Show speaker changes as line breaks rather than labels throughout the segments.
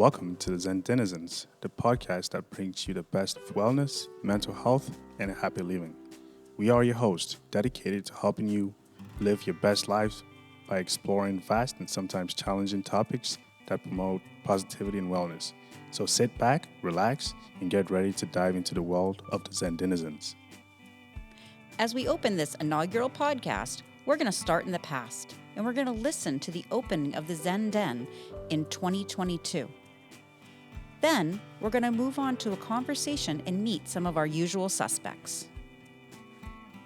Welcome to the Zen Denizens, the podcast that brings you the best of wellness, mental health, and happy living. We are your hosts, dedicated to helping you live your best lives by exploring vast and sometimes challenging topics that promote positivity and wellness. So sit back, relax, and get ready to dive into the world of the Zen Denizens.
As we open this inaugural podcast, we're going to start in the past, and we're going to listen to the opening of the Zen Den in 2022. Then, we're going to move on to a conversation and meet some of our usual suspects.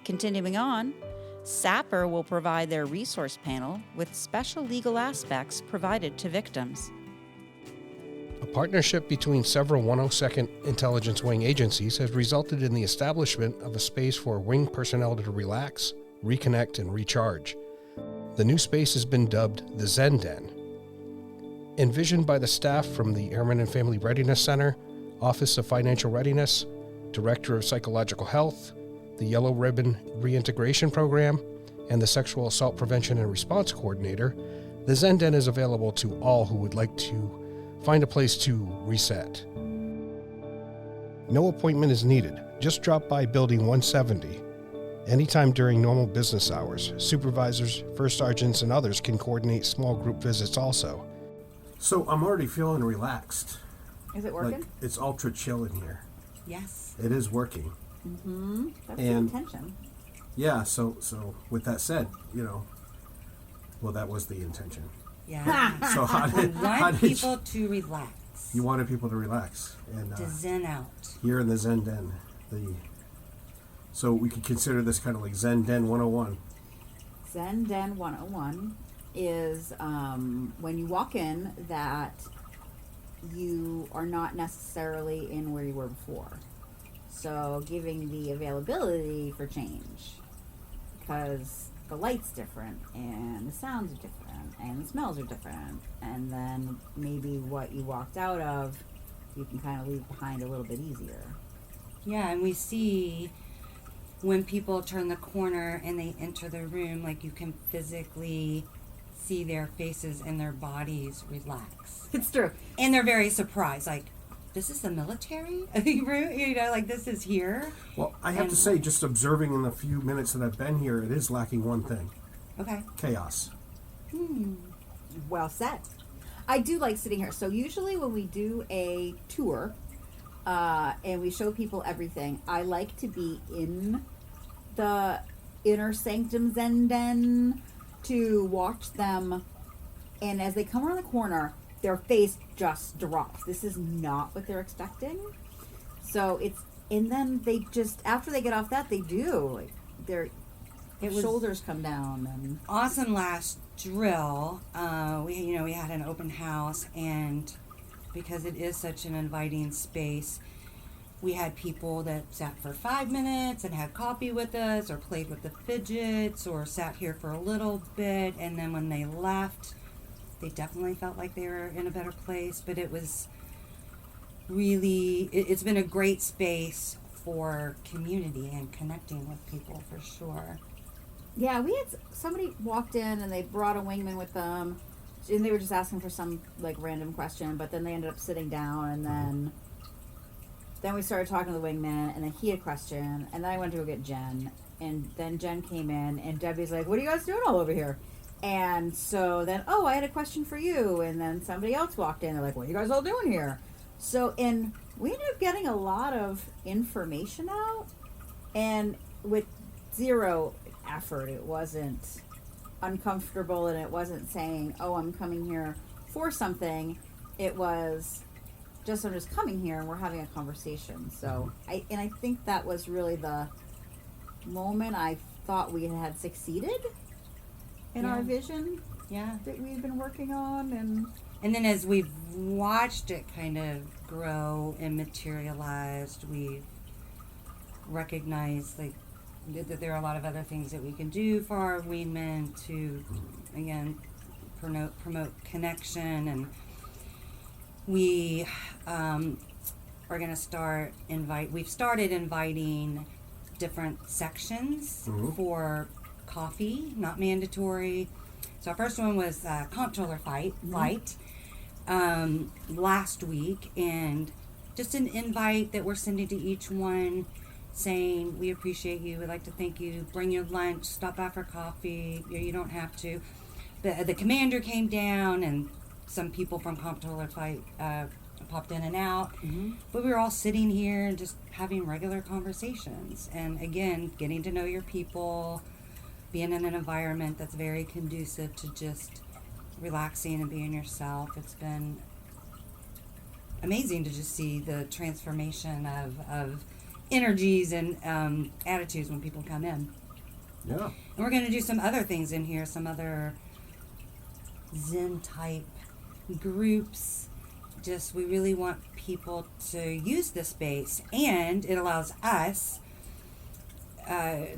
Continuing on, Sapper will provide their resource panel with special legal aspects provided to victims.
A partnership between several 102nd Intelligence Wing agencies has resulted in the establishment of a space for Wing personnel to relax, reconnect, and recharge. The new space has been dubbed the Zen Den. Envisioned by the staff from the Airmen and Family Readiness Center, Office of Financial Readiness, Director of Psychological Health, the Yellow Ribbon Reintegration Program, and the Sexual Assault Prevention and Response Coordinator, the Zen Den is available to all who would like to find a place to reset. No appointment is needed. Just drop by Building 170. Anytime during normal business hours, supervisors, first sergeants, and others can coordinate small group visits also.
So I'm already feeling relaxed.
Is it working?
Like it's ultra chill in here.
Yes.
It is working.
Mm-hmm. That's
And-
the intention.
Yeah, so with that said, well, that was the intention.
Yeah.
So how
We
did
want people to relax,
you wanted people to relax and
to zen out.
here in the Zen Den, so we could consider this kind of like Zen Den 101.
Zen Den 101 is when you walk in that you are not necessarily in where you were before. So giving the availability for change, because the light's different and the sounds are different and the smells are different, and then maybe what you walked out of you can kind of leave behind a little bit easier.
Yeah, and we see when people turn the corner and they enter the room, like you can physically see their faces and their bodies relax.
It's true.
And they're very surprised, like, this is the military room? Like this is here?
Well, I have to say, just observing in the few minutes that I've been here, it is lacking one thing:
Okay.
chaos.
Well said. I do like sitting here. So usually when we do a tour and we show people everything, I like to be in the inner sanctum Zen Den to watch them, and as they come around the corner, their face just drops. This is not what they're expecting. So it's, and then they just, after they get off that, they do. Like their shoulders come down. And
Awesome last drill. We had an open house, and because it is such an inviting space, we had people that sat for 5 minutes and had coffee with us, or played with the fidgets, or sat here for a little bit, and then when they left, they definitely felt like they were in a better place. But it was really, it's been a great space for community and connecting with people for sure.
yeah, we had somebody walked in and they brought a wingman with them, and they were just asking for some like random question, but then they ended up sitting down, and then we started talking to the wingman, and then he had a question, and then I went to go get Jen, and then Jen came in, and Debbie's like, what are you guys doing all over here? And so then, I had a question for you, and then somebody else walked in, they're like, what are you guys all doing here? So, and we ended up getting a lot of information out, and with zero effort. It wasn't uncomfortable, and it wasn't saying, I'm coming here for something. It was just, I'm just coming here and we're having a conversation. So I think that was really the moment I thought we had succeeded in our vision that we had been working on.
And then as we've watched it kind of grow and materialized, we've recognized that there are a lot of other things that we can do for our wingmen to, again, promote connection. And we are going to we've started inviting different sections for coffee, not mandatory. So our first one was comptroller flight. last week, and just an invite that we're sending to each one saying, we appreciate you, we'd like to thank you, bring your lunch, stop by for coffee, you don't have to. The commander came down, and some people from Comptroller Fight popped in and out. But we were all sitting here and just having regular conversations. And again, getting to know your people, being in an environment that's very conducive to just relaxing and being yourself. It's been amazing to just see the transformation of energies and attitudes when people come in.
Yeah.
And we're going to do some other things in here, some other Zen type groups. Just, we really want people to use this space, and it allows us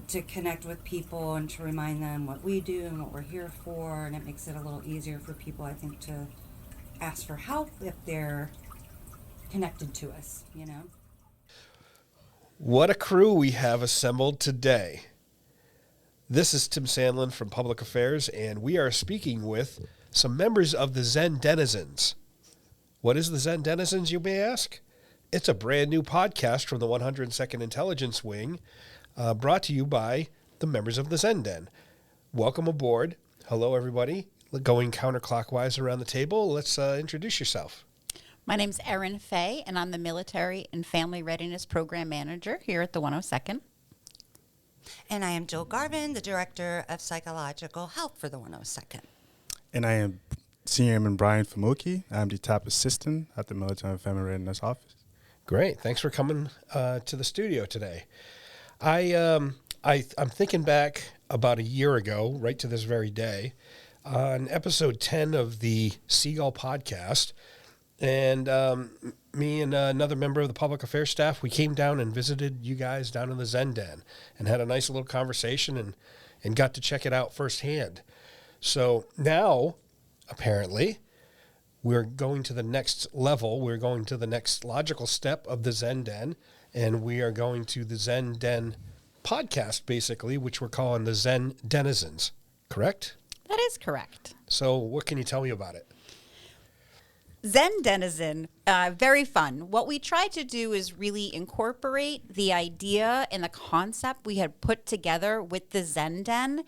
to connect with people and to remind them what we do and what we're here for, and it makes it a little easier for people, I think, to ask for help if they're connected to us, you know.
What a crew we have assembled today. This is Tim Sandlin from Public Affairs, and we are speaking with some members of the Zen Denizens. What is the Zen Denizens, you may ask? It's a brand new podcast from the 102nd Intelligence Wing, brought to you by the members of the Zen Den. Welcome aboard. Hello, everybody. Going counterclockwise around the table, let's introduce yourself.
My name's Erin Fay, and I'm the Military and Family Readiness Program Manager here at the 102nd.
And I am Jill Garvin, the Director of Psychological Health for the 102nd.
And I am Senior Airman Brian Famuki. I'm the top assistant at the Military and Family Readiness Office.
Great. Thanks for coming to the studio today. I'm thinking back about a year ago, right to this very day, on episode 10 of the Seagull podcast. And me and another member of the public affairs staff, we came down and visited you guys down in the Zen Den and had a nice little conversation and got to check it out firsthand. So now, apparently, we're going to the next level. We're going to the next logical step of the Zen Den, and we are going to the Zen Den podcast, basically, which we're calling the Zen Denizens, correct?
That is correct.
So what can you tell me about it?
Zen Denizen, very fun. What we tried to do is really incorporate the idea and the concept we had put together with the Zen Den,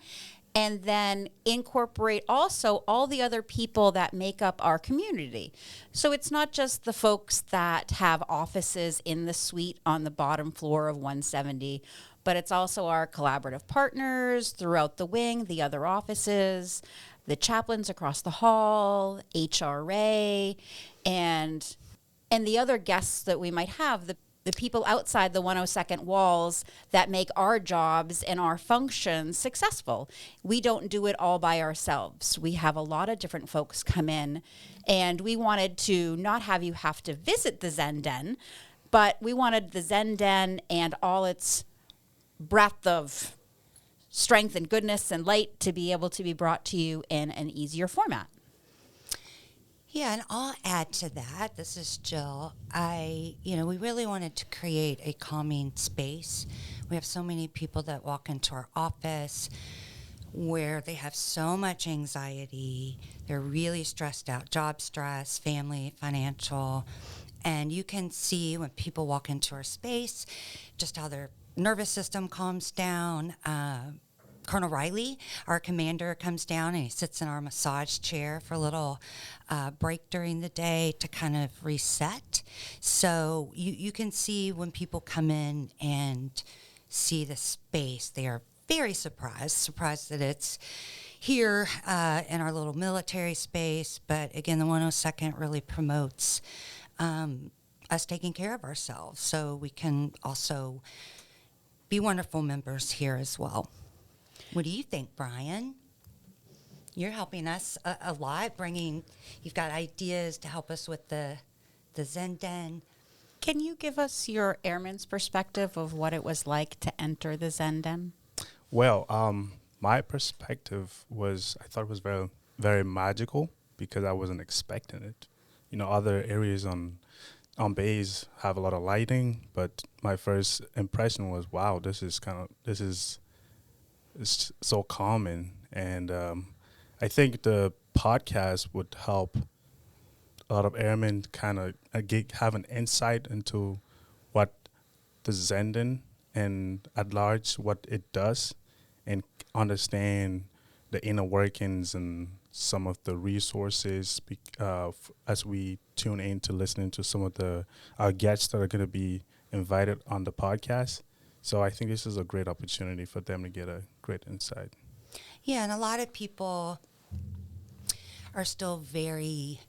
and then incorporate also all the other people that make up our community. So it's not just the folks that have offices in the suite on the bottom floor of 170, but it's also our collaborative partners throughout the wing, the other offices, the chaplains across the hall, HRA, and the other guests that we might have, the people outside the 102nd walls that make our jobs and our functions successful. We don't do it all by ourselves. We have a lot of different folks come in, and we wanted to not have you have to visit the Zen Den, but we wanted the Zen Den and all its breadth of strength and goodness and light to be able to be brought to you in an easier format.
Yeah, and I'll add to that. This is Jill. We really wanted to create a calming space. We have so many people that walk into our office where they have so much anxiety. They're really stressed out, job stress, family, financial. And you can see when people walk into our space just how their nervous system calms down. Colonel Riley, our commander, comes down and he sits in our massage chair for a little break during the day to kind of reset. So you can see when people come in and see the space, they are very surprised that it's here in our little military space. But again, the 102nd really promotes us taking care of ourselves so we can also be wonderful members here as well. What do you think, Brian? You're helping us a lot, you've got ideas to help us with the Zen Den.
Can you give us your airman's perspective of what it was like to enter the Zen Den?
Well, my perspective I thought it was very, very magical because I wasn't expecting it. You know, other areas on base have a lot of lighting, but my first impression was, wow, it's so calming, and I think the podcast would help a lot of airmen kind of have an insight into what the Zen Den and at large what it does, and understand the inner workings and some of the resources as we tune in to listening to some of our guests that are going to be invited on the podcast. So I think this is a great opportunity for them to get a great insight.
Yeah, and a lot of people are still very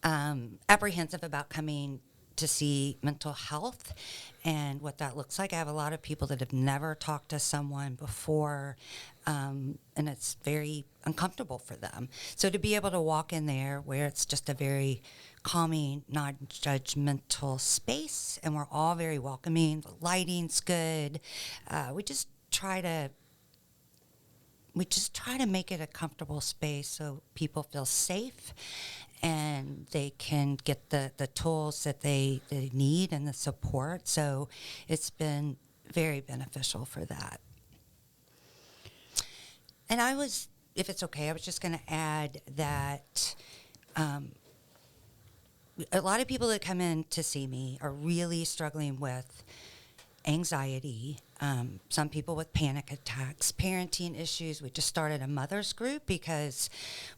apprehensive about coming to see mental health and what that looks like. I have a lot of people that have never talked to someone before, and it's very uncomfortable for them. So to be able to walk in there where it's just a very calming, non-judgmental space, and we're all very welcoming, the lighting's good, we just try to make it a comfortable space so people feel safe and they can get the tools that they need and the support. So it's been very beneficial for that. And if it's okay, I was just going to add that a lot of people that come in to see me are really struggling with anxiety, some people with panic attacks, parenting issues. We just started a mother's group because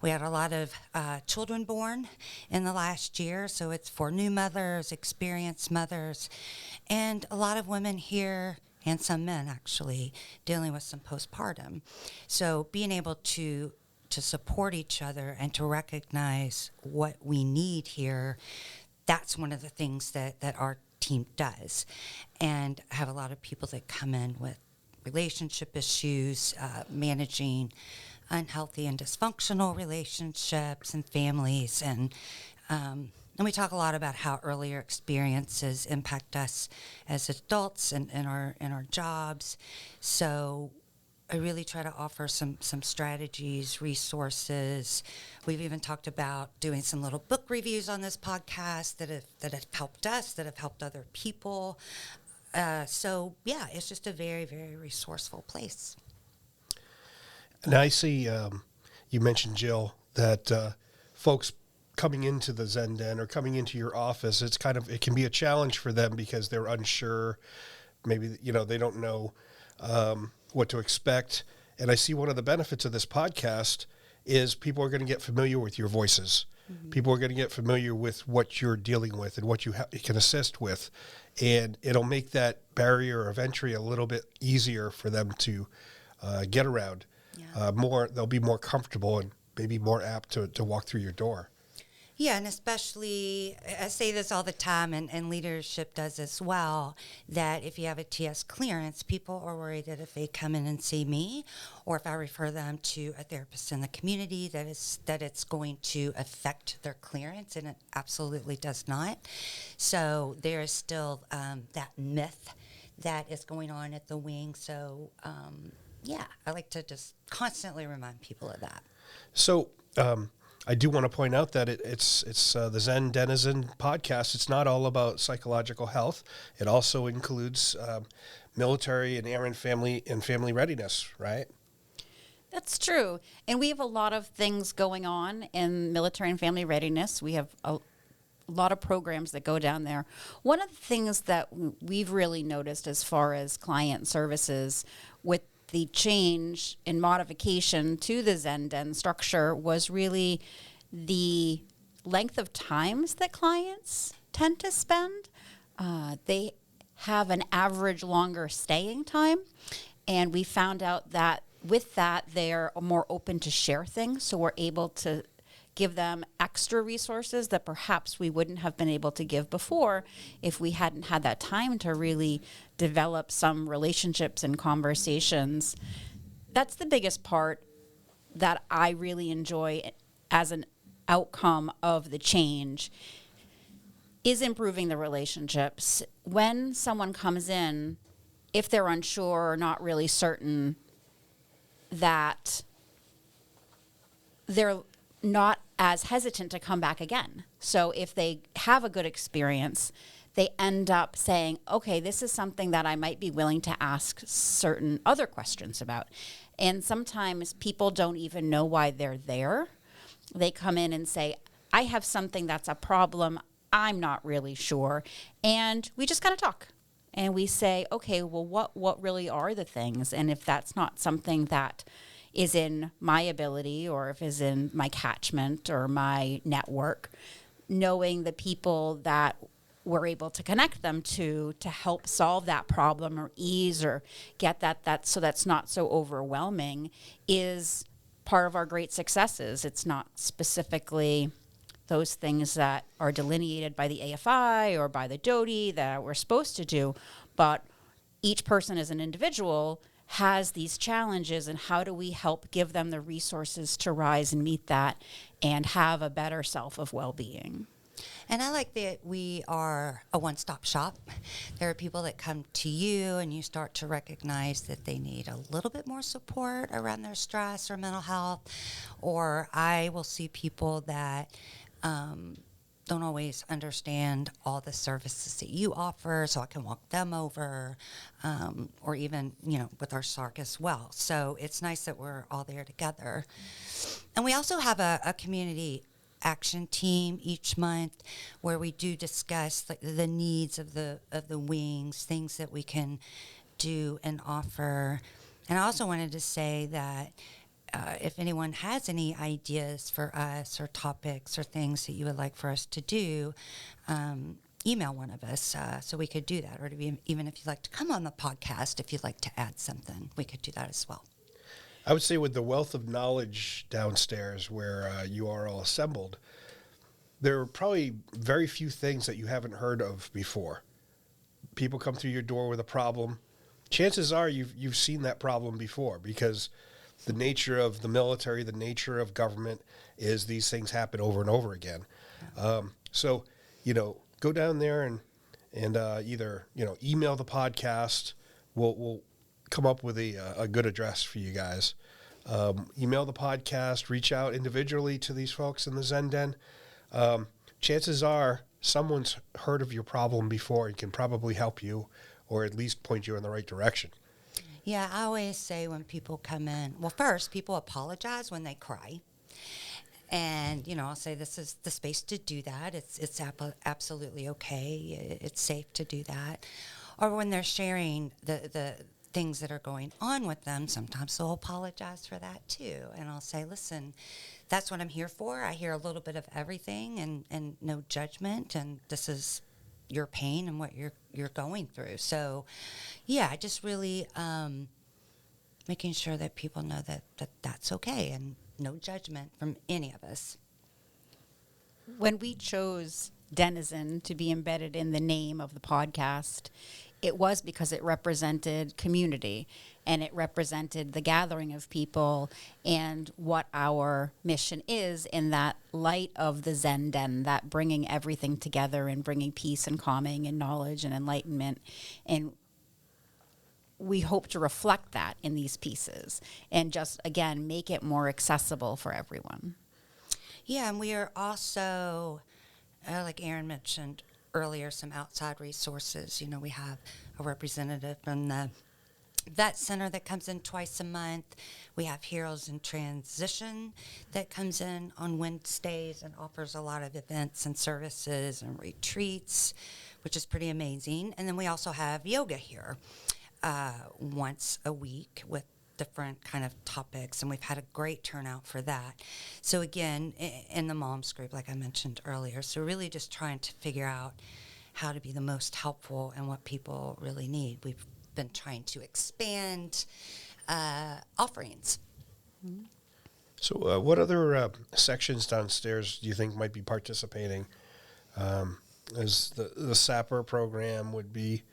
we had a lot of children born in the last year. So it's for new mothers, experienced mothers, and a lot of women here, and some men actually, dealing with some postpartum. So being able to support each other and to recognize what we need here, that's one of the things that our team does. And I have a lot of people that come in with relationship issues, managing unhealthy and dysfunctional relationships and families, and we talk a lot about how earlier experiences impact us as adults and in our jobs. So I really try to offer some strategies, resources. We've even talked about doing some little book reviews on this podcast that have helped us, that have helped other people. So yeah, it's just a very, very resourceful place.
And I see you mentioned, Jill, that folks coming into the Zen Den or coming into your office, it can be a challenge for them because they're unsure. Maybe they don't know what to expect. And I see one of the benefits of this podcast is people are going to get familiar with your voices. Mm-hmm. People are going to get familiar with what you're dealing with and what you can assist with. And it'll make that barrier of entry a little bit easier for them to get around. Yeah. They'll be more comfortable and maybe more apt to walk through your door.
Yeah, and especially, I say this all the time, and leadership does as well, that if you have a TS clearance, people are worried that if they come in and see me, or if I refer them to a therapist in the community, that it's going to affect their clearance, and it absolutely does not. So there is still that myth that is going on at the wing. So, yeah, I like to just constantly remind people of that.
So, I do want to point out that it's the Zen Denizen podcast. It's not all about psychological health. It also includes military and airman family readiness, right?
That's true. And we have a lot of things going on in military and family readiness. We have a lot of programs that go down there. One of the things that we've really noticed as far as client services with the change and modification to the Zen Den structure was really the length of times that clients tend to spend. They have an average longer staying time, and we found out that with that, they're more open to share things, so we're able to give them extra resources that perhaps we wouldn't have been able to give before if we hadn't had that time to really develop some relationships and conversations. That's the biggest part that I really enjoy as an outcome of the change, is improving the relationships. When someone comes in, if they're unsure or not really certain, that they're not as hesitant to come back again. So if they have a good experience, they end up saying, okay, this is something that I might be willing to ask certain other questions about. And sometimes people don't even know why they're there. They come in and say, I have something that's a problem. I'm not really sure. And we just kind of talk. And we say, okay, well, what really are the things? And if that's not something that is in my ability or if is in my catchment or my network, knowing the people that we're able to connect them to help solve that problem or ease or get that so that's not so overwhelming is part of our great successes. It's not specifically those things that are delineated by the AFI or by the DOTI that we're supposed to do, but each person as an individual has these challenges, and how do we help give them the resources to rise and meet that and have a better self of well-being.
And I like that we are a one-stop shop. There are people that come to you and you start to recognize that they need a little bit more support around their stress or mental health. Or I will see people that don't always understand all the services that you offer, so I can walk them over, or even, with our SARC as well. So it's nice that we're all there together. And we also have a community action team each month where we do discuss the needs of the wings, things that we can do and offer. And I also wanted to say that if anyone has any ideas for us or topics or things that you would like for us to do, email one of us so we could do that. Or even if you'd like to come on the podcast, if you'd like to add something, we could do that as well.
I would say with the wealth of knowledge downstairs where you are all assembled, there are probably very few things that you haven't heard of before. People come through your door with a problem. Chances are you've seen that problem before, because the nature of the military, the nature of government is these things happen over and over again. So, go down there and either, email the podcast. We'll come up with a good address for you guys. Email the podcast, reach out individually to these folks in the Zen Den. Chances are someone's heard of your problem before and can probably help you or at least point you in the right direction.
Yeah, I always say when people come in, well, first, people apologize when they cry. And, I'll say this is the space to do that. It's absolutely okay. It's safe to do that. Or when they're sharing the things that are going on with them, sometimes they'll apologize for that too. And I'll say, listen, that's what I'm here for. I hear a little bit of everything and no judgment. And this is your pain and what you're going through. So, yeah, just really making sure that people know that that's okay and no judgment from any of us.
When we chose Denizen to be embedded in the name of the podcast, it was because it represented community and it represented the gathering of people and what our mission is in that light of the Zen Den, that bringing everything together and bringing peace and calming and knowledge and enlightenment. And we hope to reflect that in these pieces and just, again, make it more accessible for everyone.
Yeah, and we are also, like Aaron mentioned earlier, some outside resources. We have a representative from the Vet Center that comes in twice a month. We have Heroes in Transition that comes in on Wednesdays and offers a lot of events and services and retreats, which is pretty amazing. And then we also have yoga here once a week with different kind of topics, and we've had a great turnout for that. So again, in the moms group, like I mentioned earlier, so really just trying to figure out how to be the most helpful and what people really need. We've been trying to expand offerings.
Mm-hmm. So what other sections downstairs do you think might be participating? As the SAPR program would be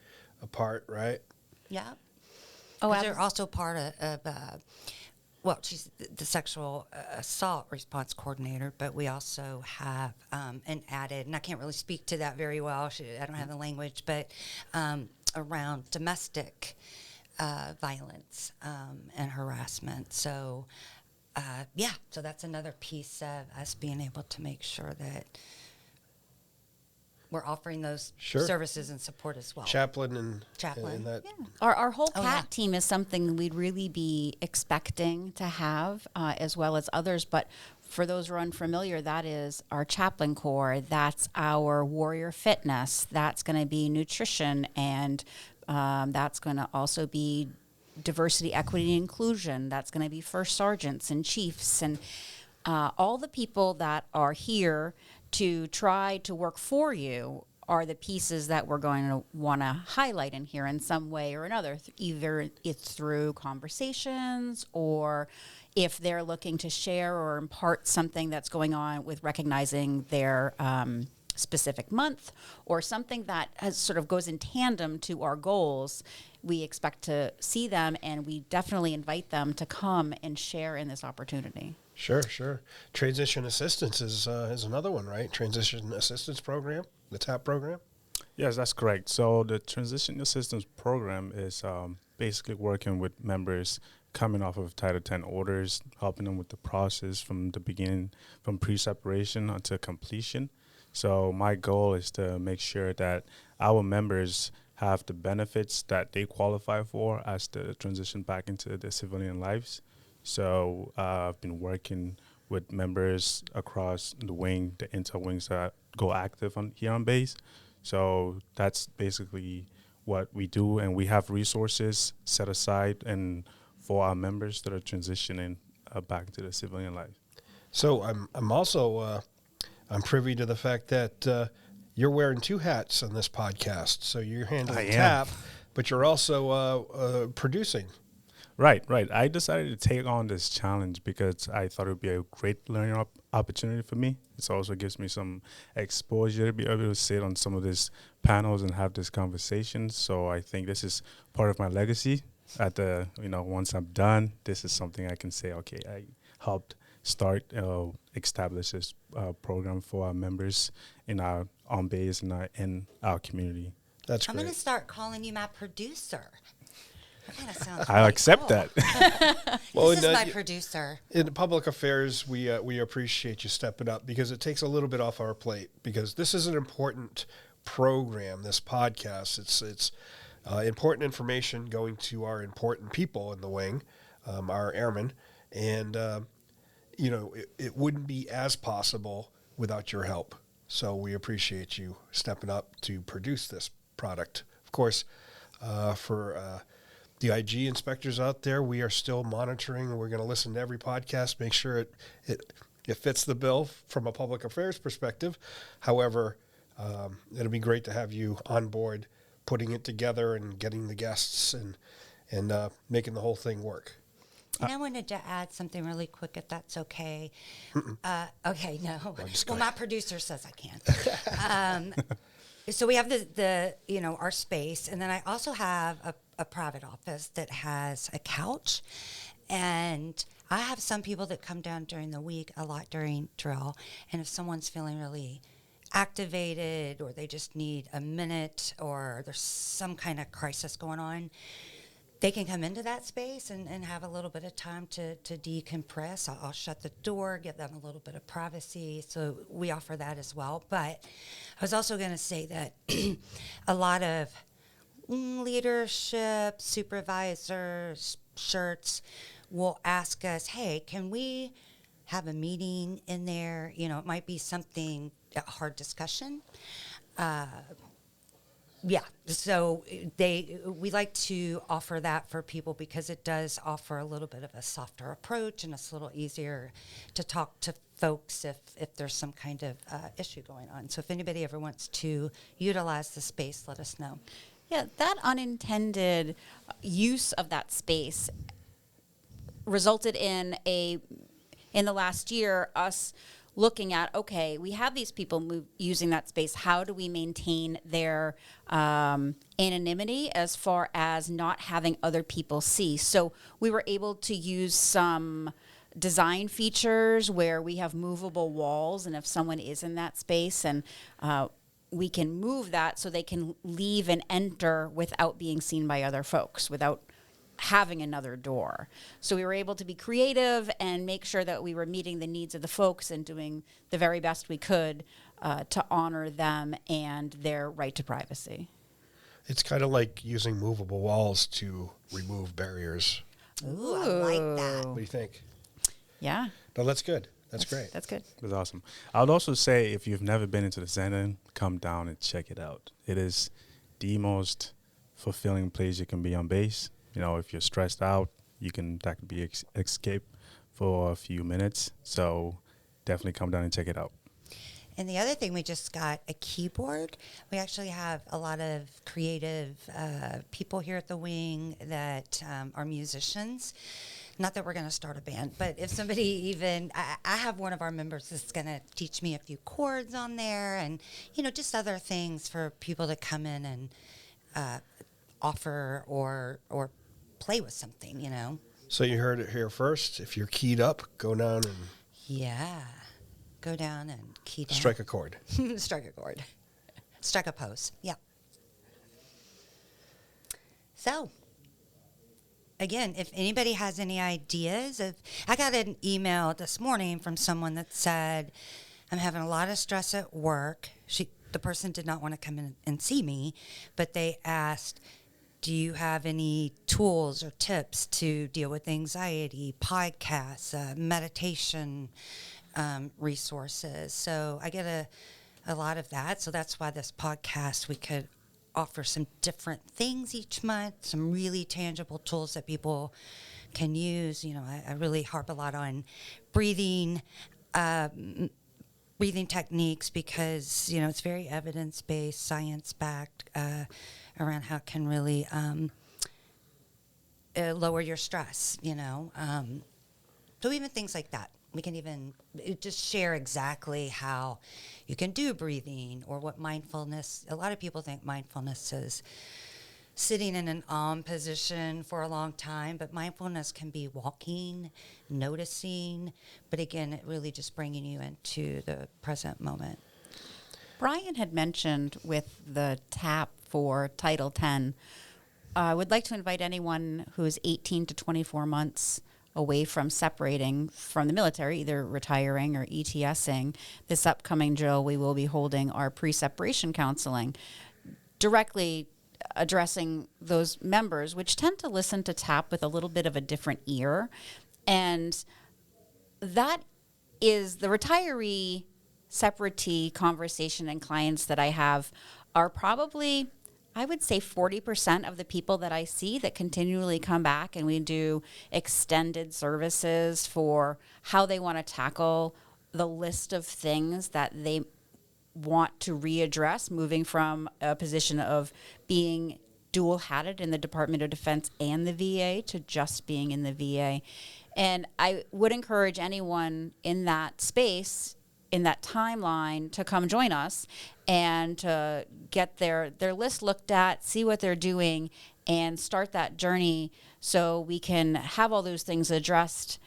a part, right?
Yeah.
Oh,
they're also part of she's the sexual assault response coordinator, but we also have an added, and I can't really speak to that very well. I don't have the language, but around domestic violence and harassment. So, so that's another piece of us being able to make sure that we're offering those services and support as well.
Chaplain and that.
Yeah. Our whole CAT team is something we'd really be expecting to have, as well as others. But For those who are unfamiliar, that is our chaplain corps. That's our warrior fitness. That's going to be nutrition, and that's going to also be diversity, equity, and inclusion. That's going to be first sergeants and chiefs and all the people that are here to try to work for you are the pieces that we're going to want to highlight in here in some way or another, either it's through conversations or if they're looking to share or impart something that's going on with recognizing their specific month or something that has sort of goes in tandem to our goals. We expect to see them, and we definitely invite them to come and share in this opportunity.
Sure. Transition assistance is another one, right? Transition assistance program, the TAP program.
Yes, that's correct. So the transition assistance program is basically working with members coming off of Title X orders, helping them with the process from the beginning, from pre-separation until completion. So my goal is to make sure that our members have the benefits that they qualify for as they transition back into their civilian lives. So I've been working with members across the wing, the intel wings that go active here on base. So that's basically what we do, and we have resources set aside and for our members that are transitioning back to the civilian life.
So I'm also I'm privy to the fact that you're wearing two hats on this podcast. So you're handling TAP, but you're also producing.
Right. I decided to take on this challenge because I thought it would be a great learning opportunity for me. It also gives me some exposure to be able to sit on some of these panels and have these conversations. So I think this is part of my legacy. Once I'm done, this is something I can say, okay, I helped establish this program for our members in our on base and in our community.
That's
I'm
great.
going to start calling you my producer. That kind of sounds
I'll
really
accept
cool.
that.
Well,
This is my producer.
In public affairs, we appreciate you stepping up because it takes a little bit off our plate because this is an important program, this podcast. It's important information going to our important people in the wing, our airmen, and it wouldn't be as possible without your help. So we appreciate you stepping up to produce this product. Of course, for the IG inspectors out there, we are still monitoring. We're going to listen to every podcast, make sure it fits the bill from a public affairs perspective. However, it'll be great to have you on board, putting it together and getting the guests and making the whole thing work.
And I wanted to add something really quick, if that's okay. Okay, no. Well, my producer says I can. So we have the our space, and then I also have a private office that has a couch, and I have some people that come down during the week, a lot during drill, and if someone's feeling really activated or they just need a minute or there's some kind of crisis going on, they can come into that space and have a little bit of time to decompress. I'll shut the door, give them a little bit of privacy. So we offer that as well. But I was also going to say that a lot of leadership, supervisors, shirts will ask us, hey, can we have a meeting in there? It might be something, a hard discussion. Yeah, so we like to offer that for people because it does offer a little bit of a softer approach, and it's a little easier to talk to folks if there's some kind of issue going on. So if anybody ever wants to utilize the space, let us know.
Yeah, that unintended use of that space resulted in the last year, us looking at, okay, we have these people using that space. How do we maintain their anonymity as far as not having other people see? So we were able to use some design features where we have movable walls, and if someone is in that space, and we can move that so they can leave and enter without being seen by other folks, without having another door. So we were able to be creative and make sure that we were meeting the needs of the folks and doing the very best we could to honor them and their right to privacy.
It's kind of like using movable walls to remove barriers.
Ooh, I like that.
What do you think?
Yeah.
No, that's good. That's great.
That's good.
It was awesome. I would also say if you've never been into the Zen Den, come down and check it out. It is the most fulfilling place you can be on base. You know, if you're stressed out, that could be escape for a few minutes. So definitely come down and check it out.
And the other thing, we just got a keyboard. We actually have a lot of creative people here at the wing that are musicians. Not that we're going to start a band, but if somebody even, I have one of our members that's going to teach me a few chords on there and, just other things for people to come in and offer or play with something,
So you heard it here first. If you're keyed up, go down and
Yeah. Go down and key down.
strike a chord.
Strike a chord. Strike a pose. Yeah. So, again, if anybody has any ideas I got an email this morning from someone that said, I'm having a lot of stress at work. The person did not want to come in and see me, but they asked, do you have any tools or tips to deal with anxiety, podcasts, meditation, resources? So I get a lot of that. So that's why this podcast, we could offer some different things each month, some really tangible tools that people can use. I really harp a lot on breathing techniques because, it's very evidence-based, science-backed, around how it can really lower your stress, So even things like that. We can even just share exactly how you can do breathing or what mindfulness. A lot of people think mindfulness is sitting in an position for a long time, but mindfulness can be walking, noticing, but again, it really just bringing you into the present moment.
Brian had mentioned with the tap for Title 10, I would like to invite anyone who is 18 to 24 months away from separating from the military, either retiring or ETSing. This upcoming Jill, we will be holding our pre-separation counseling, directly addressing those members, which tend to listen to TAP with a little bit of a different ear. And that is the retiree separatee conversation and clients that I have are probably, I would say 40% of the people that I see that continually come back, and we do extended services for how they want to tackle the list of things that they want to readdress, moving from a position of being dual-hatted in the Department of Defense and the VA to just being in the VA. And I would encourage anyone in that space, in that timeline, to come join us and to get their list looked at, see what they're doing, and start that journey so we can have all those things addressed.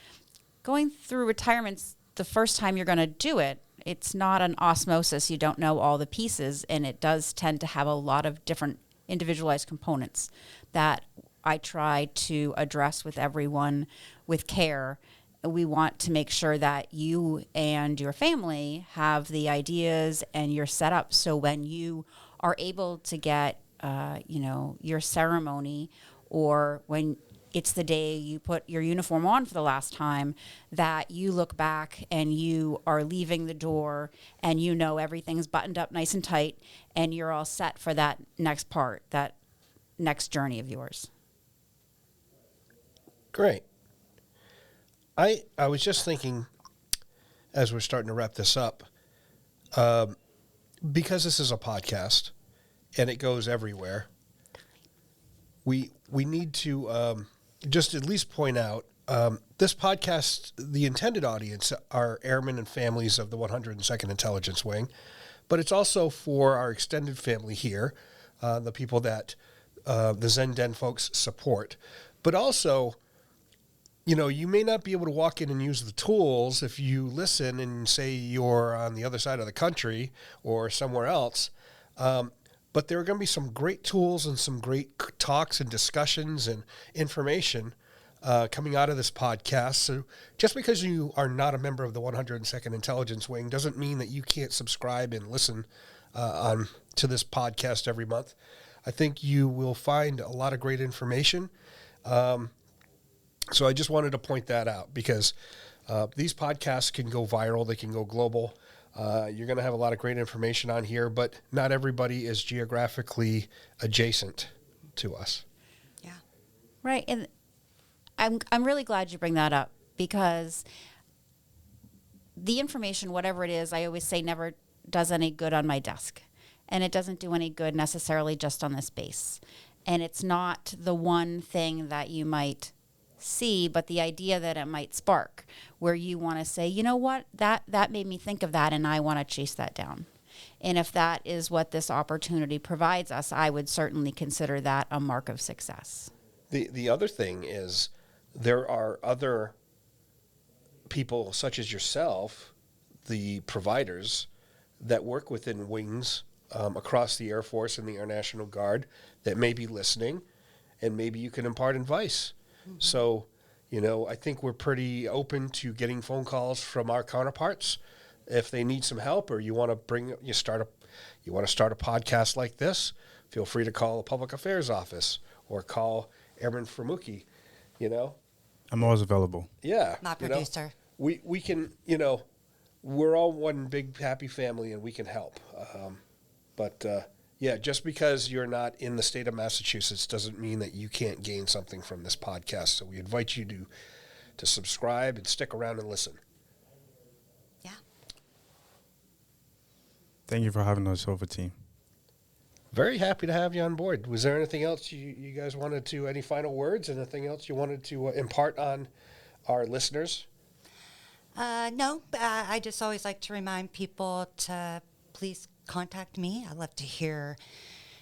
Going through retirements, the first time you're going to do it, it's not an osmosis. You don't know all the pieces, and it does tend to have a lot of different individualized components that I try to address with everyone with care. We want to make sure that you and your family have the ideas and you're set up so when you are able to get, your ceremony, or when it's the day you put your uniform on for the last time, that you look back and you are leaving the door and you know everything's buttoned up nice and tight and you're all set for that next part, that next journey of yours.
Great. I was just thinking, as we're starting to wrap this up, because this is a podcast and it goes everywhere, we need to just at least point out, this podcast, the intended audience are airmen and families of the 102nd Intelligence Wing, but it's also for our extended family here, the people that the Zen Den folks support, but also, you may not be able to walk in and use the tools if you listen and say you're on the other side of the country or somewhere else. But there are going to be some great tools and some great talks and discussions and information coming out of this podcast. So just because you are not a member of the 102nd Intelligence Wing doesn't mean that you can't subscribe and listen to this podcast every month. I think you will find a lot of great information. So I just wanted to point that out because These podcasts can go viral. They can go global. You're going to have a lot of great information on here, but not everybody is geographically adjacent to us.
Yeah.
Right. And I'm really glad you bring that up, because the information, whatever it is, I always say never does any good on my desk. And it doesn't do any good necessarily just on this base. And it's not the one thing that you might see, but the idea that it might spark, where you want to say, you know what, that made me think of that, and I want to chase that down. And if that is what this opportunity provides us, I would certainly consider that a mark of success.
The other thing is there are other people such as yourself, the providers that work within wings across the Air Force and the Air National Guard that may be listening, and maybe you can impart advice. So, I think we're pretty open to getting phone calls from our counterparts if they need some help, or you want to start a podcast like this. Feel free to call the Public Affairs Office or call Airman Framuki.
I'm always available.
Yeah,
My producer.
We can, we're all one big happy family, and we can help. But just because you're not in the state of Massachusetts doesn't mean that you can't gain something from this podcast. So we invite you to subscribe and stick around and listen.
Yeah.
Thank you for having us over, team.
Very happy to have you on board. Was there anything else you guys wanted to, any final words, anything else you wanted to impart on our listeners?
No, I just always like to remind people to please contact me. I love to hear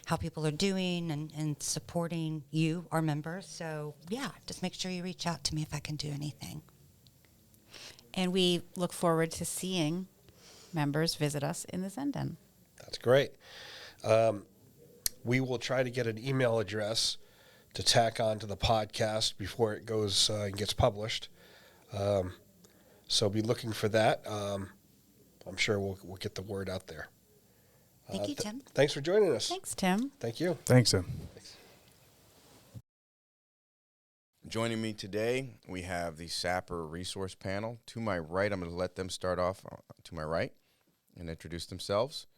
how people are doing and supporting you, our members. So, yeah, just make sure you reach out to me if I can do anything.
And we look forward to seeing members visit us in the Zen Den.
That's great. We will try to get an email address to tack on to the podcast before it goes and gets published. So be looking for that. I'm sure we'll get the word out there.
Thank you, Tim.
Thanks for joining us.
Thanks, Tim.
Thank you.
Thanks, sir.
Joining me today, we have the SAPR resource panel. To my right, I'm going to let them start off to my right and introduce themselves.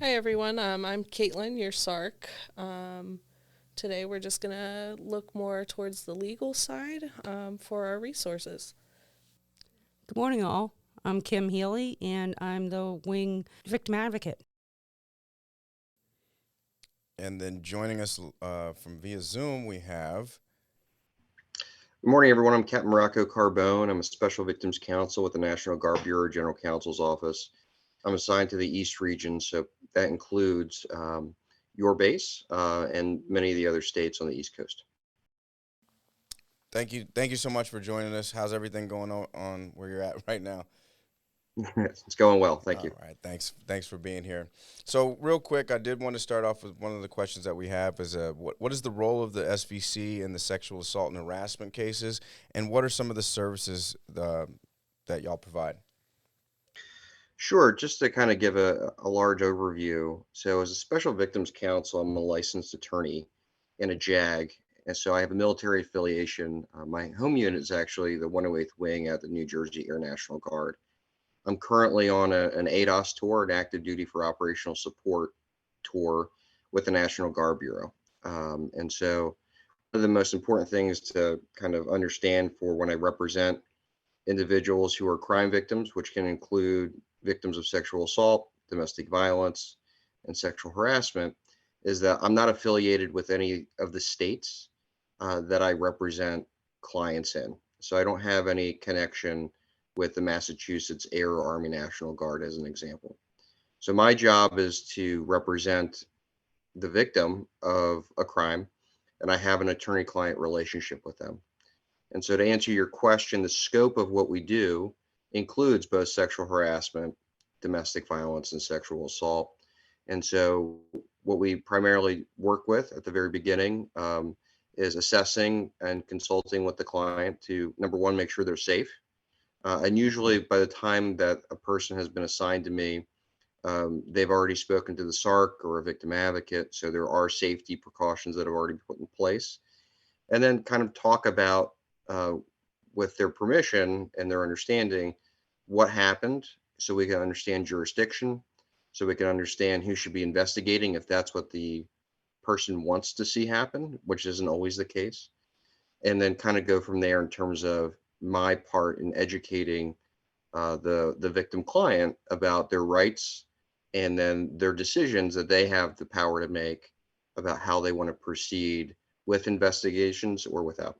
Hi, everyone. I'm Caitlin, your SARC. Today, we're just going to look more towards the legal side for our resources.
Good morning, all. I'm Kim Healy, and I'm the Wing Victim Advocate.
And then joining us from via Zoom, we have...
Good morning, everyone. I'm Captain Rocco Carbone. I'm a Special Victims Counsel with the National Guard Bureau General Counsel's Office. I'm assigned to the East region, so that includes your base and many of the other states on the East Coast.
Thank you so much for joining us. How's everything going on where you're at right now?
It's going well. Thank you.
All right. Thanks for being here. So real quick, I did want to start off with one of the questions that we have is what is the role of the SVC in the sexual assault and harassment cases, and what are some of the services that y'all provide?
Sure. Just to kind of give a large overview. So as a Special Victims Counsel, I'm a licensed attorney in a JAG. And so I have a military affiliation. My home unit is actually the 108th Wing at the New Jersey Air National Guard. I'm currently on an ADOS tour, an active duty for operational support tour with the National Guard Bureau. And so one of the most important things to kind of understand for when I represent individuals who are crime victims, which can include victims of sexual assault, domestic violence, and sexual harassment, is that I'm not affiliated with any of the states that I represent clients in. So I don't have any connection with the Massachusetts Air or Army National Guard, as an example. So my job is to represent the victim of a crime, and I have an attorney-client relationship with them. And so to answer your question, the scope of what we do includes both sexual harassment, domestic violence, and sexual assault. And so what we primarily work with at the very beginning is assessing and consulting with the client to, number one, make sure they're safe. And usually by the time that a person has been assigned to me, they've already spoken to the SARC or a victim advocate. So there are safety precautions that have already been put in place. And then kind of talk about with their permission and their understanding, what happened, so we can understand jurisdiction, so we can understand who should be investigating if that's what the person wants to see happen, which isn't always the case, and then kind of go from there in terms of my part in educating the victim client about their rights and then their decisions that they have the power to make about how they want to proceed with investigations or without.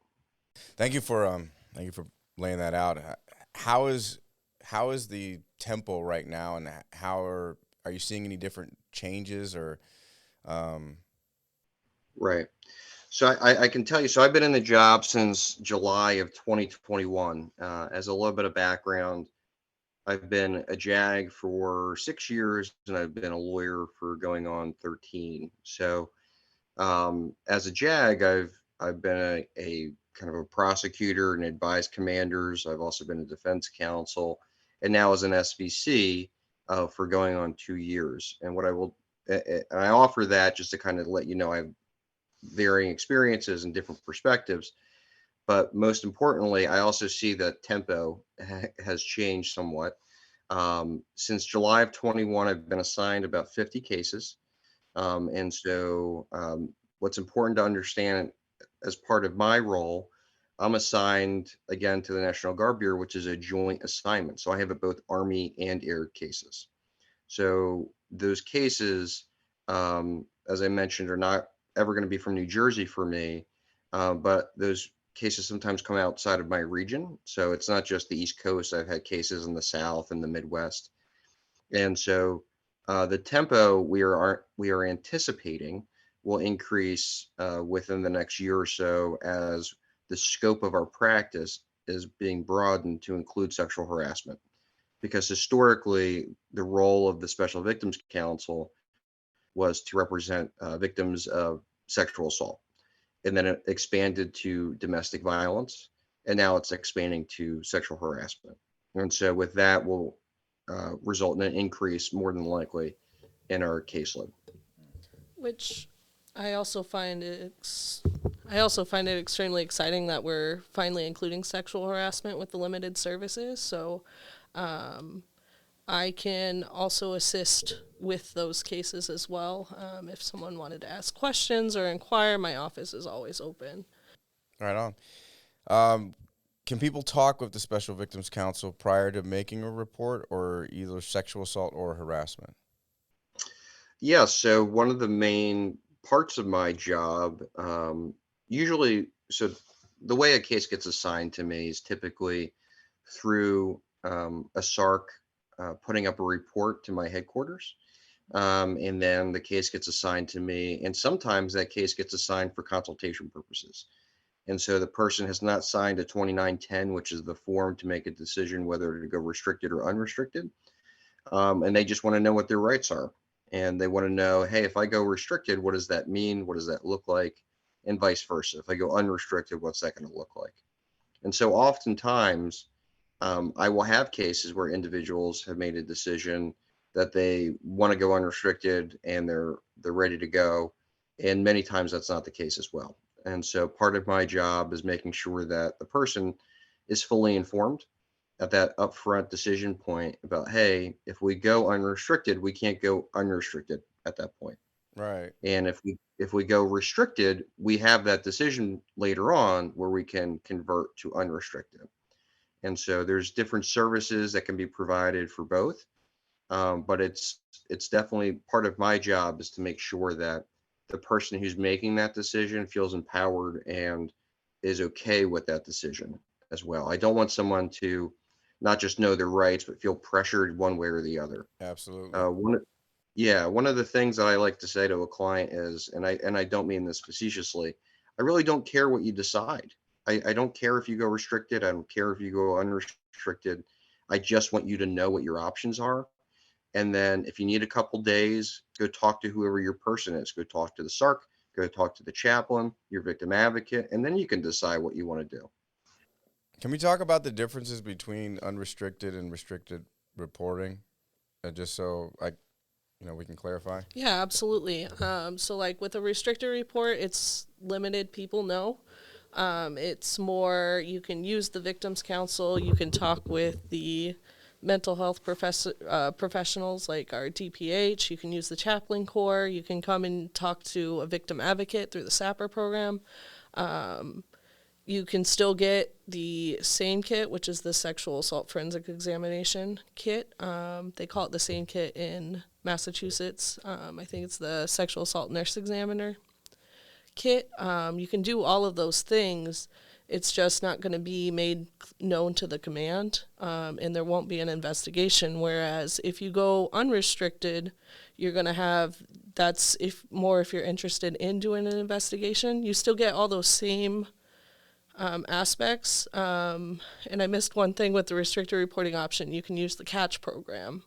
Thank you for laying that out. How is the tempo right now, and how are you seeing any different changes or?
Right. So I can tell you, so I've been in the job since July of 2021. As a little bit of background, I've been a JAG for 6 years and I've been a lawyer for going on 13. So as a JAG, I've been a kind of a prosecutor and advised commanders. I've also been a defense counsel, and now as an SVC for going on 2 years. And and I offer that just to kind of let you know I have varying experiences and different perspectives. But most importantly, I also see that tempo has changed somewhat. Since July of 21, I've been assigned about 50 cases. And so what's important to understand as part of my role, I'm assigned again to the National Guard Bureau, which is a joint assignment. So I have both Army and Air cases. So those cases, as I mentioned, are not ever going to be from New Jersey for me, but those cases sometimes come outside of my region. So it's not just the East Coast. I've had cases in the South and the Midwest. And so the tempo we are anticipating will increase within the next year or so as the scope of our practice is being broadened to include sexual harassment. Because historically, the role of the Special Victims Council was to represent victims of sexual assault. And then it expanded to domestic violence. And now it's expanding to sexual harassment. And so with that will result in an increase more than likely in our caseload.
Which I also find it extremely exciting that we're finally including sexual harassment with the limited services. So I can also assist with those cases as well. If someone wanted to ask questions or inquire, my office is always open.
Right on. Can people talk with the Special Victims Council prior to making a report, or either sexual assault or harassment?
Yeah, so one of the main parts of my job, usually, so the way a case gets assigned to me is typically through a SARC putting up a report to my headquarters. And then the case gets assigned to me, and sometimes that case gets assigned for consultation purposes. And so the person has not signed a 2910, which is the form to make a decision whether to go restricted or unrestricted. And they just want to know what their rights are. And they want to know, hey, if I go restricted, what does that mean? What does that look like? And vice versa. If I go unrestricted, what's that going to look like? And so oftentimes, I will have cases where individuals have made a decision that they want to go unrestricted and they're ready to go. And many times that's not the case as well. And so part of my job is making sure that the person is fully informed at that upfront decision point about, hey, if we go unrestricted, we can't go unrestricted at that point.
Right.
And if we go restricted, we have that decision later on where we can convert to unrestricted. And so there's different services that can be provided for both. But it's definitely part of my job is to make sure that the person who's making that decision feels empowered and is okay with that decision as well. I don't want someone to not just know their rights, but feel pressured one way or the other.
Absolutely.
One of the things that I like to say to a client is, and I don't mean this facetiously, I really don't care what you decide. I don't care if you go restricted. I don't care if you go unrestricted. I just want you to know what your options are. And then if you need a couple days, go talk to whoever your person is. Go talk to the SARC, go talk to the chaplain, your victim advocate, and then you can decide what you want to do.
Can we talk about the differences between unrestricted and restricted reporting? Just so we can clarify.
Yeah, absolutely. So like with a restricted report, it's limited people know. It's more, you can use the victims council, you can talk with the mental health professionals like our DPH, you can use the chaplain corps, you can come and talk to a victim advocate through the SAPR program. You can still get the SANE kit, which is the sexual assault forensic examination kit. They call it the SANE kit in Massachusetts. I think it's the sexual assault nurse examiner kit. You can do all of those things. It's just not going to be made known to the command, and there won't be an investigation. Whereas if you go unrestricted, you're going to have, that's if you're interested in doing an investigation, you still get all those same aspects. And I missed one thing with the restricted reporting option. You can use the catch program.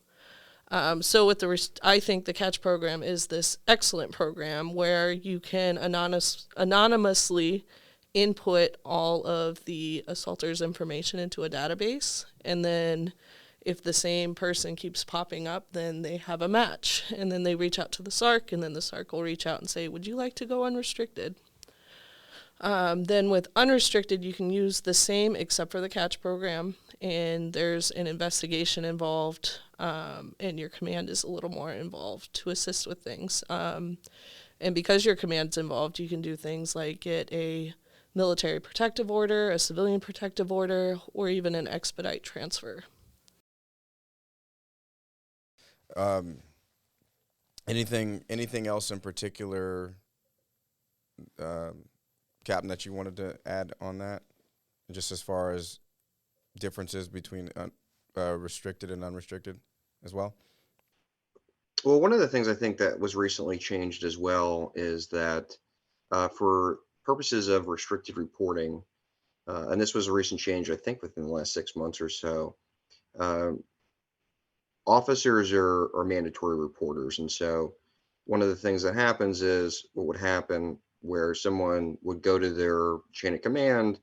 So with I think the catch program is this excellent program where you can anonymously input all of the assaulter's information into a database, and then if the same person keeps popping up, then they have a match, and then they reach out to the SARC, and then the SARC will reach out and say, would you like to go unrestricted? Then with unrestricted, you can use the same except for the catch program, and there's an investigation involved, and your command is a little more involved to assist with things. And because your command's involved, you can do things like get a military protective order, a civilian protective order, or even an expedite transfer.
Anything else in particular, Captain, that you wanted to add on that, just as far as differences between restricted and unrestricted as well?
Well, one of the things I think that was recently changed as well is that for purposes of restricted reporting, and this was a recent change, I think within the last 6 months or so, officers are mandatory reporters. And so one of the things that happens is what would happen where someone would go to their chain of command,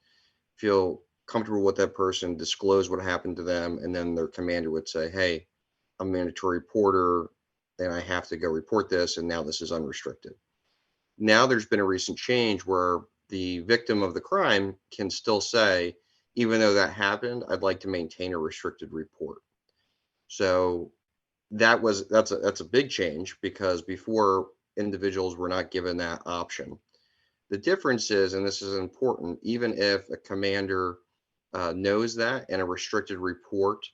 feel comfortable with that person, disclose what happened to them, and then their commander would say, hey, I'm a mandatory reporter and I have to go report this, and now this is unrestricted. Now there's been a recent change where the victim of the crime can still say, even though that happened, I'd like to maintain a restricted report. So that's a big change, because before individuals were not given that option. The difference is, and this is important, even if a commander knows that and a restricted report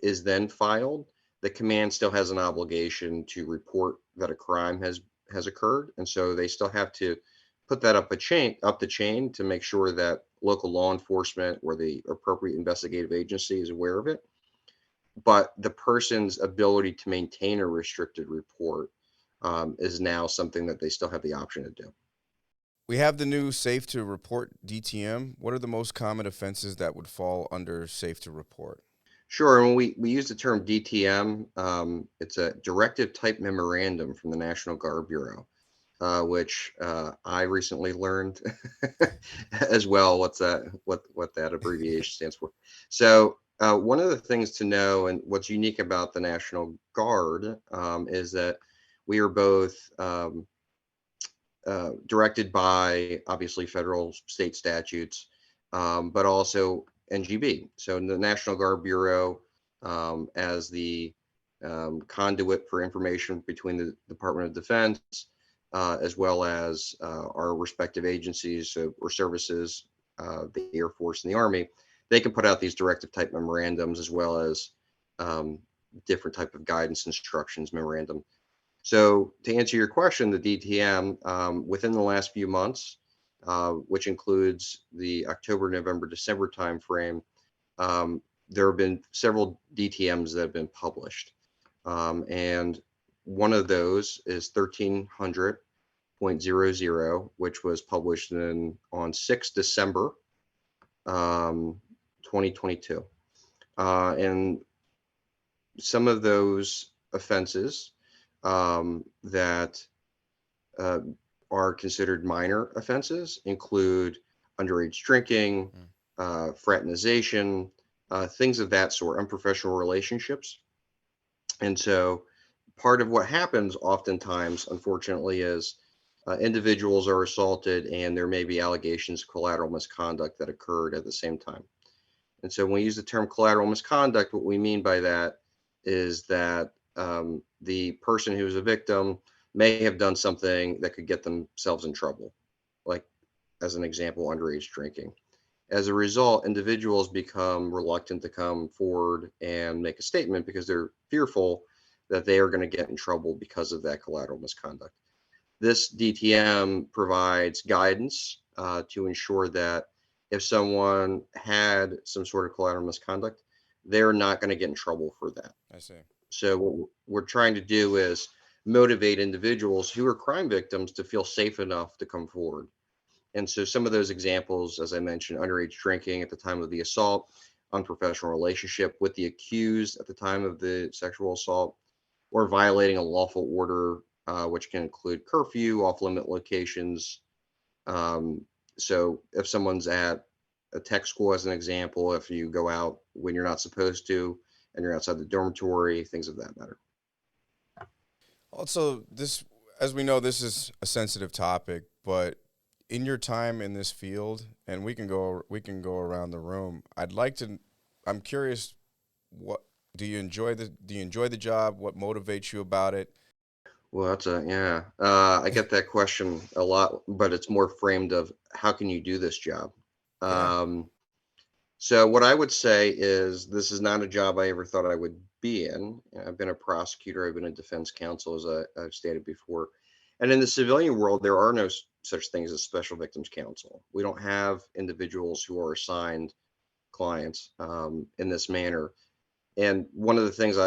is then filed, the command still has an obligation to report that a crime has occurred, and so they still have to put that up the chain to make sure that local law enforcement or the appropriate investigative agency is aware of it. But the person's ability to maintain a restricted report is now something that they still have the option to do.
We have the new Safe to Report DTM. What are the most common offenses that would fall under Safe to Report?
Sure. And we use the term DTM. It's a directive type memorandum from the National Guard Bureau, which I recently learned as well. What that abbreviation stands for. So one of the things to know, and what's unique about the National Guard, is that we are both directed by obviously federal state statutes, but also NGB. So the National Guard Bureau, as the conduit for information between the Department of Defense, as well as our respective agencies or services, the Air Force and the Army, they can put out these directive type memorandums, as well as different type of guidance instructions memorandum. So to answer your question, the DTM, within the last few months, which includes the October, November, December timeframe, there have been several DTMs that have been published. And one of those is 1300.00, which was published on 6 December 2022. And some of those offenses that are considered minor offenses include underage drinking, fraternization, things of that sort, unprofessional relationships. And so part of what happens oftentimes, unfortunately, is individuals are assaulted and there may be allegations of collateral misconduct that occurred at the same time. And so when we use the term collateral misconduct, what we mean by that is that the person who is a victim may have done something that could get themselves in trouble, like, as an example, underage drinking. As a result, individuals become reluctant to come forward and make a statement because they're fearful that they are going to get in trouble because of that collateral misconduct. This DTM provides guidance to ensure that if someone had some sort of collateral misconduct, they're not going to get in trouble for that.
I see.
So what we're trying to do is motivate individuals who are crime victims to feel safe enough to come forward. And so some of those examples, as I mentioned, underage drinking at the time of the assault, unprofessional relationship with the accused at the time of the sexual assault, or violating a lawful order, which can include curfew, off-limit locations. So if someone's at a tech school, as an example, if you go out when you're not supposed to and you're outside the dormitory, things of that matter.
Also, this, as we know, this is a sensitive topic, but in your time in this field, and we can go around the room. I'm curious, what do you enjoy the job? What motivates you about it?
Well, yeah. I get that question a lot, but it's more framed of how can you do this job?
Yeah.
So what I would say is this is not a job I ever thought I would be in. I've been a prosecutor, I've been a defense counsel, as I've stated before. And in the civilian world, there are no such things as special victims counsel. We don't have individuals who are assigned clients in this manner. And one of the things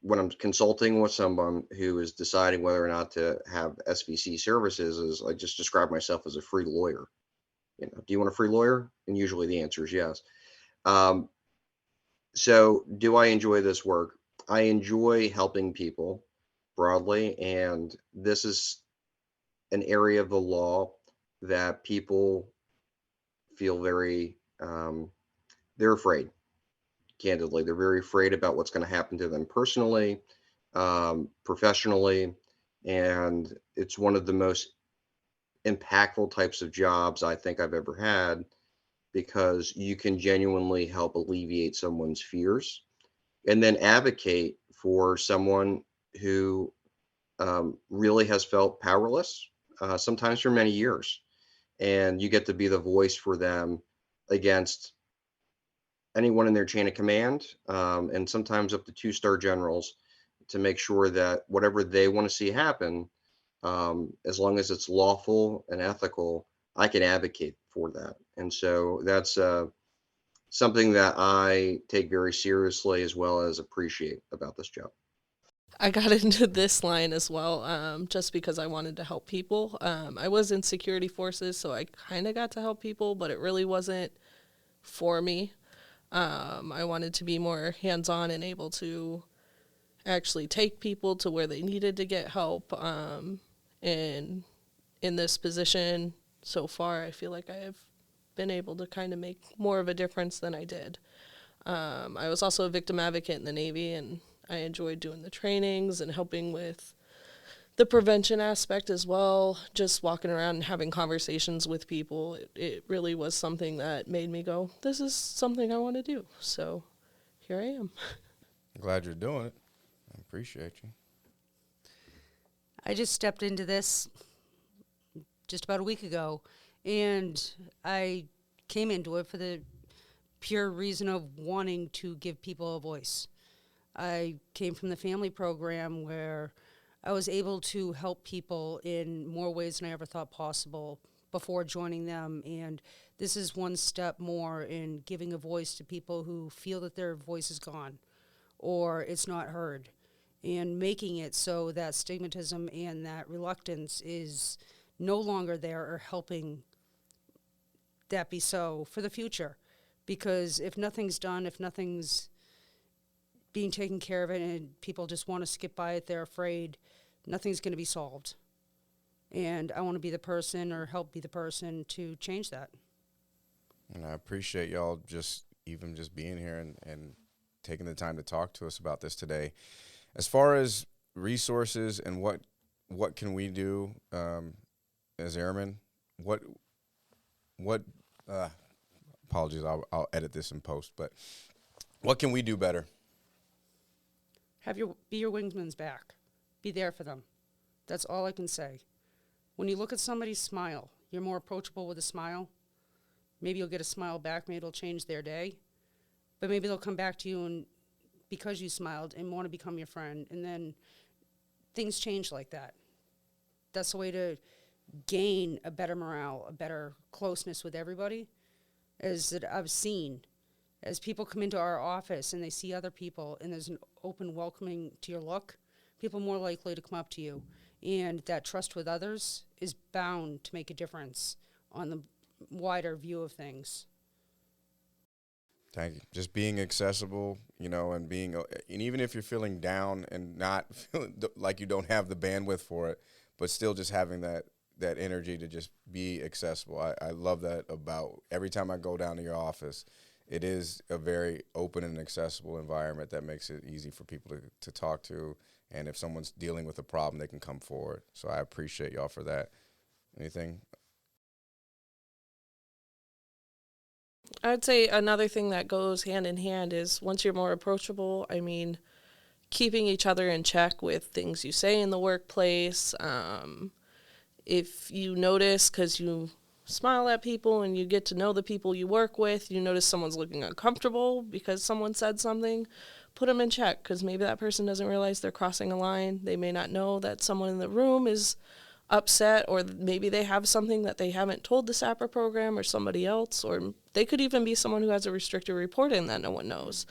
when I'm consulting with someone who is deciding whether or not to have SVC services, is I just describe myself as a free lawyer. Do you want a free lawyer? And usually the answer is yes. So do I enjoy this work? I enjoy helping people broadly, and this is an area of the law that people feel they're afraid, candidly. They're very afraid about what's going to happen to them personally, professionally, and it's one of the most impactful types of jobs I think I've ever had, because you can genuinely help alleviate someone's fears and then advocate for someone who really has felt powerless, sometimes for many years. And you get to be the voice for them against anyone in their chain of command, and sometimes up to 2-star generals, to make sure that whatever they want to see happen, as long as it's lawful and ethical, I can advocate for that. And so that's something that I take very seriously, as well as appreciate about this job.
I got into this line as well, just because I wanted to help people. I was in security forces, so I kind of got to help people, but it really wasn't for me. I wanted to be more hands-on and able to actually take people to where they needed to get help. And in this position so far, I feel like I have been able to kind of make more of a difference than I did. I was also a victim advocate in the Navy, and I enjoyed doing the trainings and helping with the prevention aspect as well. Just walking around and having conversations with people, it really was something that made me go, this is something I want to do. So here I am.
I'm glad you're doing it. I appreciate you.
I just stepped into this just about a week ago, and I came into it for the pure reason of wanting to give people a voice. I came from the family program where I was able to help people in more ways than I ever thought possible before joining them, and this is one step more in giving a voice to people who feel that their voice is gone or it's not heard, and making it so that stigmatism and that reluctance is no longer there, or helping that be so for the future. Because if nothing's done, if nothing's being taken care of it, and people just want to skip by it, they're afraid, nothing's going to be solved. And I want to be the person, or help be the person, to change that.
And I appreciate y'all just being here and taking the time to talk to us about this today. As far as resources and what can we do as airmen, what apologies, I'll edit this in post, but what can we do better?
Be your wingman's back. Be there for them. That's all I can say. When you look at somebody's smile, you're more approachable with a smile. Maybe you'll get a smile back. Maybe it'll change their day. But maybe they'll come back to you and because you smiled and want to become your friend. And then things change like that. That's the way to gain a better morale, a better closeness with everybody, is that I've seen. As people come into our office and they see other people and there's an open welcoming to your look, people are more likely to come up to you. And that trust with others is bound to make a difference on the wider view of things.
Thank you. Just being accessible, and and even if you're feeling down and not feeling like you don't have the bandwidth for it, but still just having that energy to just be accessible. I love that about every time I go down to your office. It is a very open and accessible environment that makes it easy for people to talk to. And if someone's dealing with a problem, they can come forward. So I appreciate y'all for that. Anything?
I'd say another thing that goes hand in hand is once you're more approachable, keeping each other in check with things you say in the workplace. If you notice, because you smile at people and you get to know the people you work with, you notice someone's looking uncomfortable because someone said something, put them in check, because maybe that person doesn't realize they're crossing a line. They may not know that someone in the room is upset, or maybe they have something that they haven't told the SAPRA program or somebody else, or they could even be someone who has a restricted report in that no one knows.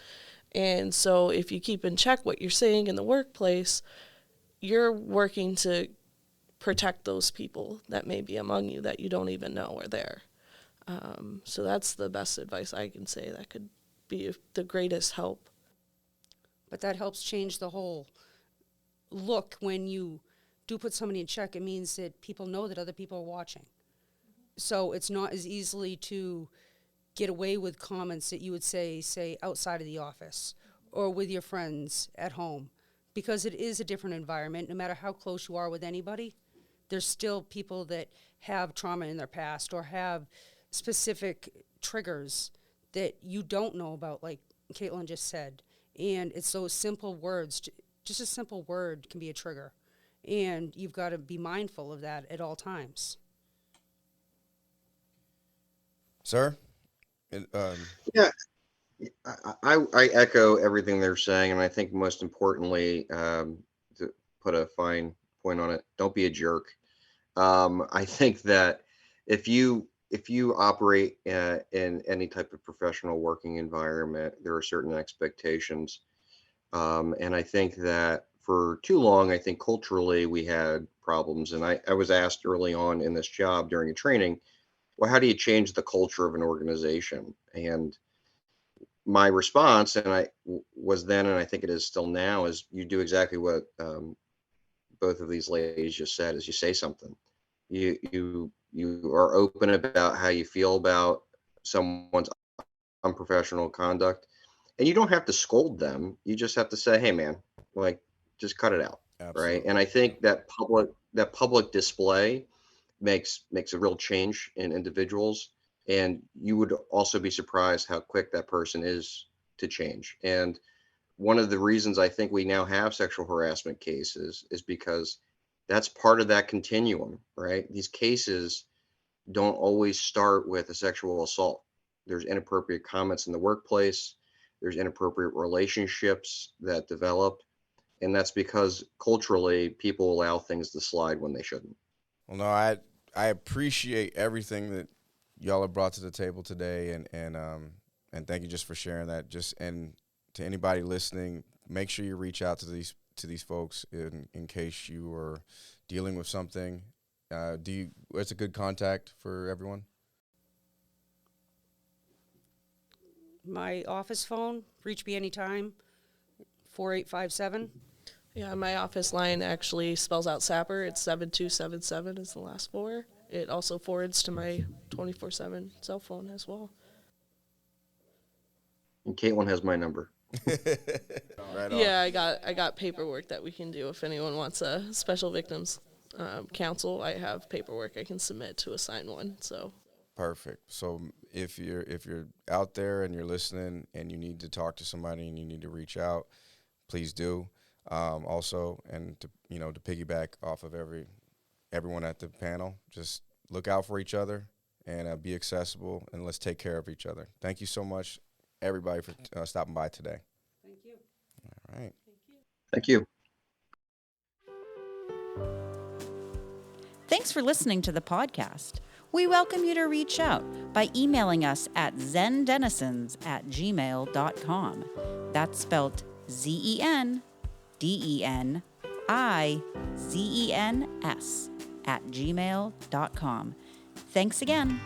And so if you keep in check what you're saying in the workplace, you're working to protect those people that may be among you that you don't even know are there. So that's the best advice I can say that could be the greatest help.
But that helps change the whole look. When you do put somebody in check, it means that people know that other people are watching. So it's not as easily to get away with comments that you would say outside of the office or with your friends at home, because it is a different environment. No matter how close you are with anybody, there's still people that have trauma in their past or have specific triggers that you don't know about, like Caitlin just said. And it's those simple words. Just a simple word can be a trigger. And you've got to be mindful of that at all times.
Sir?
Yeah, I echo everything they're saying, and I think most importantly, to put a fine point on it, don't be a jerk. I think that if you operate in any type of professional working environment, there are certain expectations, and I think that for too long, I think culturally we had problems. And I was asked early on in this job during a training, well, how do you change the culture of an organization? And my response, and was then, and I think it is still now, is you do exactly what both of these ladies just said: is you say something. You are open about how you feel about someone's unprofessional conduct, and you don't have to scold them. You just have to say, "Hey, man, like, just cut it out."
Absolutely.
Right? And I think that public display makes a real change in individuals, and you would also be surprised how quick that person is to change. And one of the reasons I think we now have sexual harassment cases is because that's part of that continuum, right? These cases don't always start with a sexual assault. There's inappropriate comments in the workplace, there's inappropriate relationships that develop, and that's because culturally people allow things to slide when they shouldn't.
Well, no, I appreciate everything that y'all have brought to the table today, and thank you just for sharing that. And to anybody listening, make sure you reach out to these folks in case you are dealing with something. What's a good contact for everyone?
My office phone, reach me anytime, 4857.
Yeah, my office line actually spells out SAPR. It's 7277 is the last four. It also forwards to my 24/7 cell phone as well.
And Caitlin has my number.
Right on.
Yeah, I got paperwork that we can do if anyone wants special victims. counsel, I have paperwork I can submit to assign one. So
Perfect. So if you're out there and you're listening and you need to talk to somebody and you need to reach out, please do. Also, and to piggyback off of everyone at the panel, just look out for each other and be accessible, and let's take care of each other. Thank you so much, everybody, for stopping by today.
Thank you.
All right.
Thank you.
Thanks for listening to the podcast. We welcome you to reach out by emailing us at zendenizens@gmail.com. That's spelled ZENDENIZENS @gmail.com. Thanks again.